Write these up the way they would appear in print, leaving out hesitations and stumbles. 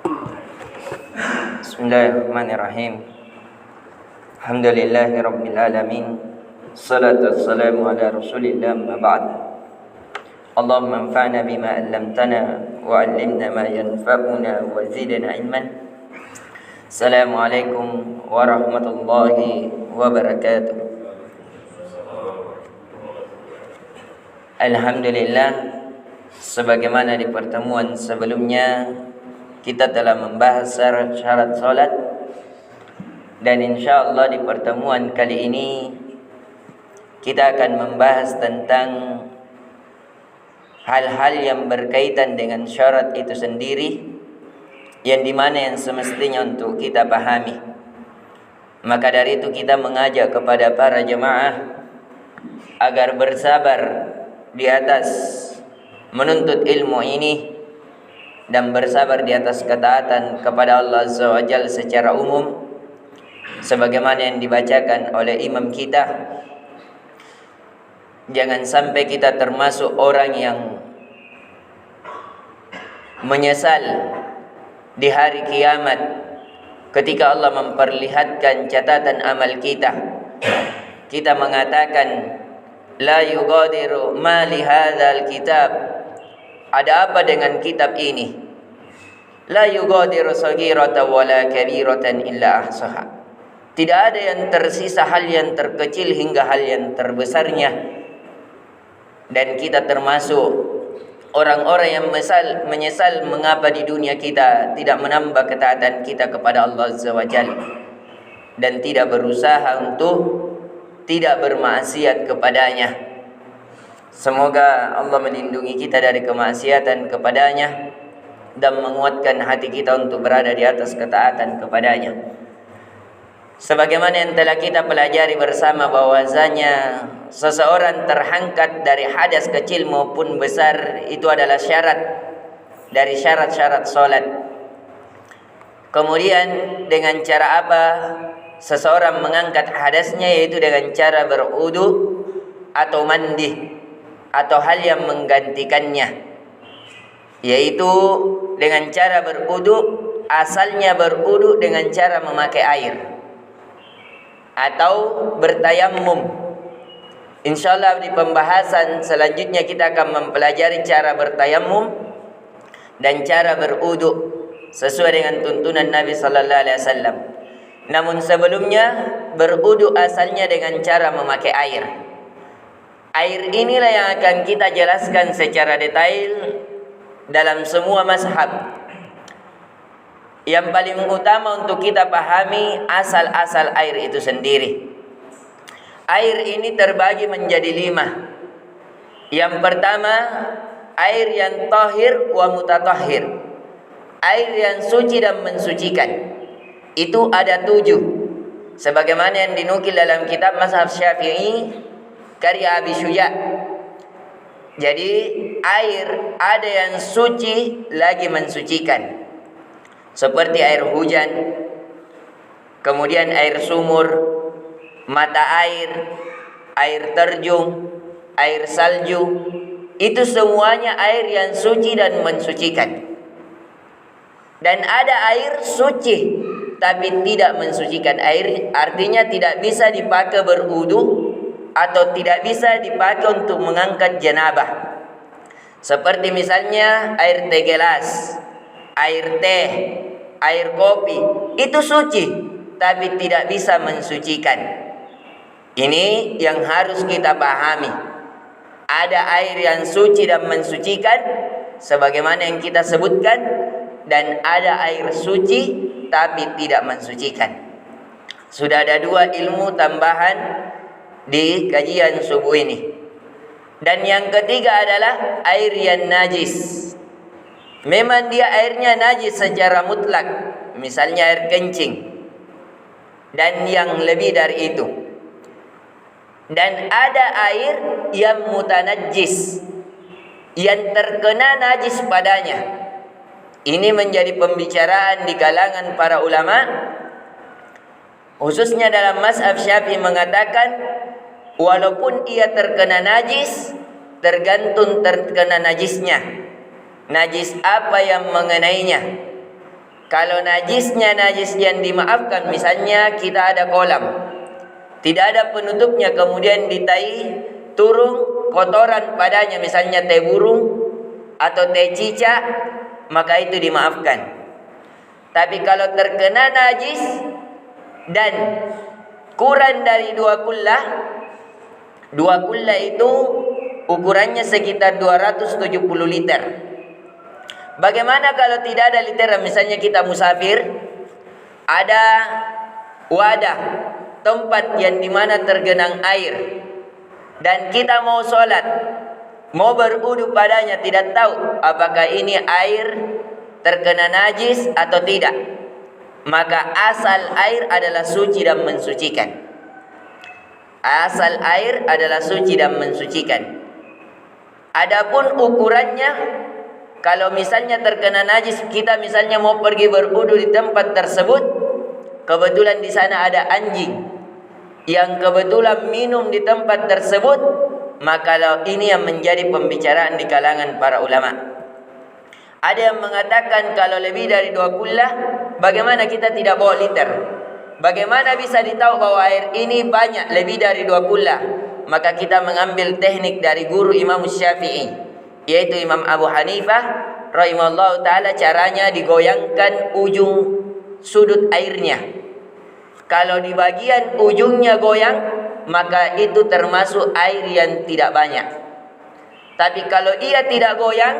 Bismillahirrahmanirrahim. Alhamdulillahirabbil alamin. Salatu wassalamu ala Rasulillah ma ba'd. Allahumma anfa'na bima 'allamtana wa 'allimna ma yanfa'una wa zidna 'ilman. Assalamualaikum warahmatullahi wabarakatuh. Alhamdulillah, sebagaimana di pertemuan sebelumnya kita telah membahas syarat salat, dan insyaallah di pertemuan kali ini kita akan membahas tentang hal-hal yang berkaitan dengan syarat itu sendiri, yang dimana yang semestinya untuk kita pahami. Maka dari itu kita mengajak kepada para jemaah agar bersabar di atas menuntut ilmu ini dan bersabar di atas ketaatan kepada Allah Azza wa Jalla secara umum, sebagaimana yang dibacakan oleh imam kita. Jangan sampai kita termasuk orang yang menyesal di hari kiamat ketika Allah memperlihatkan catatan amal kita. Kita mengatakan, la yugadiru ma li hadzal kitab. Ada apa dengan kitab ini? La yugadiru saghiratan wala kabiratan illa ahsaha. Tidak ada yang tersisa hal yang terkecil hingga hal yang terbesarnya. Dan kita termasuk orang-orang yang menyesal mengapa di dunia kita tidak menambah ketaatan kita kepada Allah Azza wa Jalla, dan tidak berusaha untuk tidak bermaksiat kepadanya. Semoga Allah melindungi kita dari kemaksiatan kepadanya dan menguatkan hati kita untuk berada di atas ketaatan kepadanya. Sebagaimana yang telah kita pelajari bersama, bahwasanya seseorang terangkat dari hadas kecil maupun besar itu adalah syarat dari syarat-syarat salat. Kemudian dengan cara apa seseorang mengangkat hadasnya, yaitu dengan cara berwudu atau mandi atau hal yang menggantikannya, yaitu dengan cara berwudu. Asalnya berwudu dengan cara memakai air atau bertayammum. Insyaallah di pembahasan selanjutnya kita akan mempelajari cara bertayammum dan cara berwudu sesuai dengan tuntunan Nabi sallallahu alaihi wasallam. Namun sebelumnya, berwudu asalnya dengan cara memakai air. Air inilah yang akan kita jelaskan secara detail dalam semua mazhab. Yang paling utama untuk kita pahami asal-asal air itu sendiri. Air ini terbagi menjadi 5. Yang pertama, air yang tahir wa mutatahhir. Air yang suci dan mensucikan. Itu ada 7. Sebagaimana yang dinukil dalam kitab Mazhab Syafi'i karya Abi Syuja. Jadi air ada yang suci lagi mensucikan, seperti air hujan, kemudian air sumur, mata air, air terjun, air salju. Itu semuanya air yang suci dan mensucikan. Dan ada air suci tapi tidak mensucikan. Air artinya tidak bisa dipakai berwudu atau tidak bisa dipakai untuk mengangkat janabah. Seperti misalnya air teh gelas, air teh, air kopi, itu suci tapi tidak bisa mensucikan. Ini yang harus kita pahami. Ada air yang suci dan mensucikan sebagaimana yang kita sebutkan, dan ada air suci tapi tidak mensucikan. Sudah ada 2 ilmu tambahan di kajian subuh ini. Dan yang ketiga adalah air yang najis. Memang dia airnya najis secara mutlak, misalnya air kencing dan yang lebih dari itu. Dan ada air yang mutanajjis, yang terkena najis padanya. Ini menjadi pembicaraan di kalangan para ulama, khususnya dalam mazhab Syafi'i mengatakan walaupun ia terkena najis, tergantung terkena najisnya. Najis apa yang mengenainya? Kalau najisnya najis yang dimaafkan, misalnya kita ada kolam, tidak ada penutupnya, kemudian ditai turun kotoran padanya, misalnya teh burung atau teh cicak, maka itu dimaafkan. Tapi kalau terkena najis dan kurang dari 2 kullah, 2 kullah itu ukurannya sekitar 270 liter. Bagaimana kalau tidak ada literan? Misalnya kita musafir, ada wadah, tempat yang dimana tergenang air, dan kita mau sholat, mau berwudu padanya, tidak tahu apakah ini air terkena najis atau tidak, maka asal air adalah suci dan mensucikan. Asal air adalah suci dan mensucikan. Adapun ukurannya, kalau misalnya terkena najis, kita misalnya mau pergi berwudu di tempat tersebut, kebetulan di sana ada anjing yang kebetulan minum di tempat tersebut, maka ini yang menjadi pembicaraan di kalangan para ulama. Ada yang mengatakan kalau lebih dari 2 kullah, bagaimana kita tidak bawa liter? Bagaimana bisa ditahu bahwa air ini banyak lebih dari 2 kullah? Maka kita mengambil teknik dari guru Imam Syafi'i, yaitu Imam Abu Hanifah rahimahullah ta'ala. Caranya digoyangkan ujung sudut airnya. Kalau di bagian ujungnya goyang, maka itu termasuk air yang tidak banyak. Tapi kalau ia tidak goyang,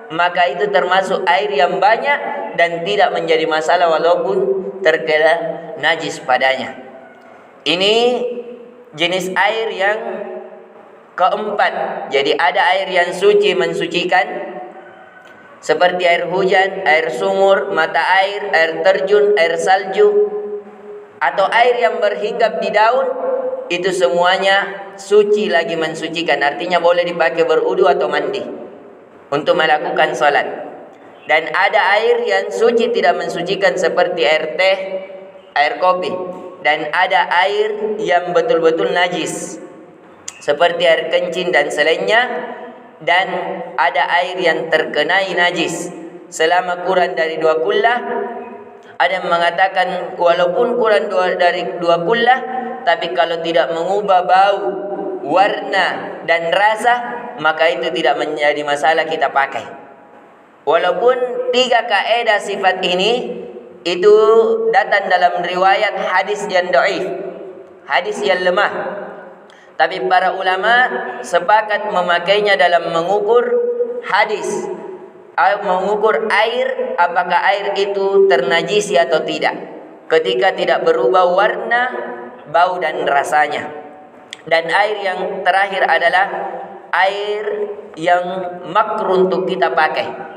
maka itu termasuk air yang banyak dan tidak menjadi masalah walaupun terkena najis padanya. Ini jenis air yang keempat. Jadi ada air yang suci mensucikan, seperti air hujan, air sumur, mata air, air terjun, air salju, atau air yang berhinggap di daun. Itu semuanya suci lagi mensucikan. Artinya boleh dipakai berwudu atau mandi untuk melakukan salat. Dan ada air yang suci tidak mensucikan, seperti air teh, air kopi. Dan ada air yang betul-betul najis, seperti air kencing dan selainnya. Dan ada air yang terkenai najis selama kurang dari 2 kullah. Ada yang mengatakan walaupun kurang dari 2 kullah, tapi kalau tidak mengubah bau, warna dan rasa, maka itu tidak menjadi masalah kita pakai. Walaupun 3 kaedah sifat ini itu datang dalam riwayat hadis yang dhaif, hadis yang lemah, tapi para ulama sepakat memakainya dalam mengukur hadis, mengukur air, apakah air itu ternajisi atau tidak, ketika tidak berubah warna, bau dan rasanya. Dan air yang terakhir adalah air yang makruh untuk kita pakai.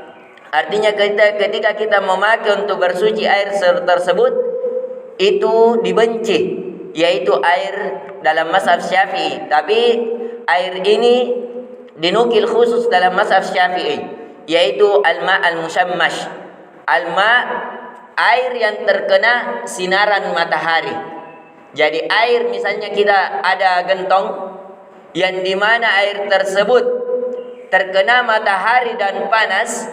Artinya ketika kita memakai untuk bersuci air tersebut, itu dibenci, yaitu air dalam mazhab Syafi'i. Tapi air ini dinukil khusus dalam mazhab Syafi'i, yaitu al-ma' al-musammash. Al-ma' air yang terkena sinaran matahari. Jadi air, misalnya kita ada gentong yang dimana air tersebut terkena matahari dan panas,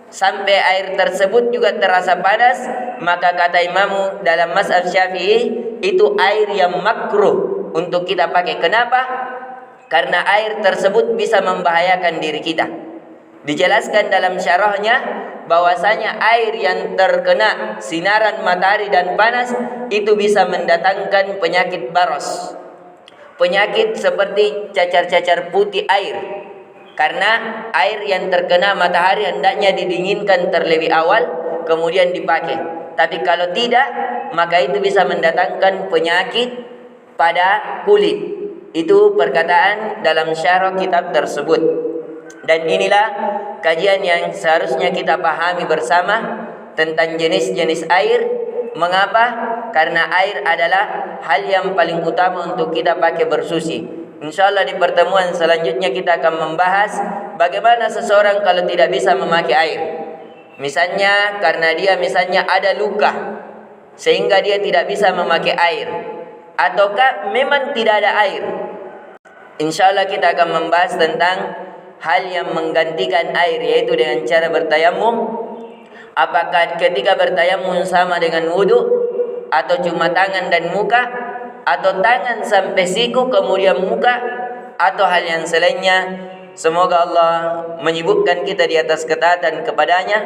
sampai air tersebut juga terasa panas, maka kata imamu dalam mazhab Syafi'i, itu air yang makruh untuk kita pakai. Kenapa? Karena air tersebut bisa membahayakan diri kita. Dijelaskan dalam syarahnya bahwasanya air yang terkena sinaran matahari dan panas itu bisa mendatangkan penyakit baros, penyakit seperti cacar-cacar putih air. Karena air yang terkena matahari hendaknya didinginkan terlebih awal, kemudian dipakai. Tapi kalau tidak, maka itu bisa mendatangkan penyakit pada kulit. Itu perkataan dalam syarah kitab tersebut. Dan inilah kajian yang seharusnya kita pahami bersama tentang jenis-jenis air. Mengapa? Karena air adalah hal yang paling utama untuk kita pakai bersuci. InsyaAllah di pertemuan selanjutnya kita akan membahas bagaimana seseorang kalau tidak bisa memakai air. Misalnya karena dia misalnya ada luka sehingga dia tidak bisa memakai air, ataukah memang tidak ada air. InsyaAllah kita akan membahas tentang hal yang menggantikan air, yaitu dengan cara bertayamum Apakah ketika bertayamum sama dengan wudu, atau cuma tangan dan muka, atau tangan sampai siku kemudian muka, atau hal yang selainnya? Semoga Allah menyibukkan kita di atas ketaatan kepadanya.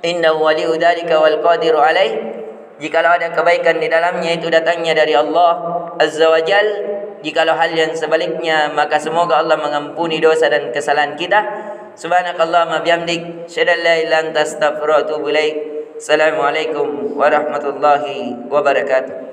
Innahu waliyyu dzalika wal qadiru alaih. Jikalau ada kebaikan di dalamnya, itu datangnya dari Allah Azza wa Jal. Jikalau hal yang sebaliknya, maka semoga Allah mengampuni dosa dan kesalahan kita. Subhanakallahumma bihamdik, syada la ilaha illa anta astaghfiruka wa atubu ilaik. Assalamualaikum warahmatullahi wabarakatuh.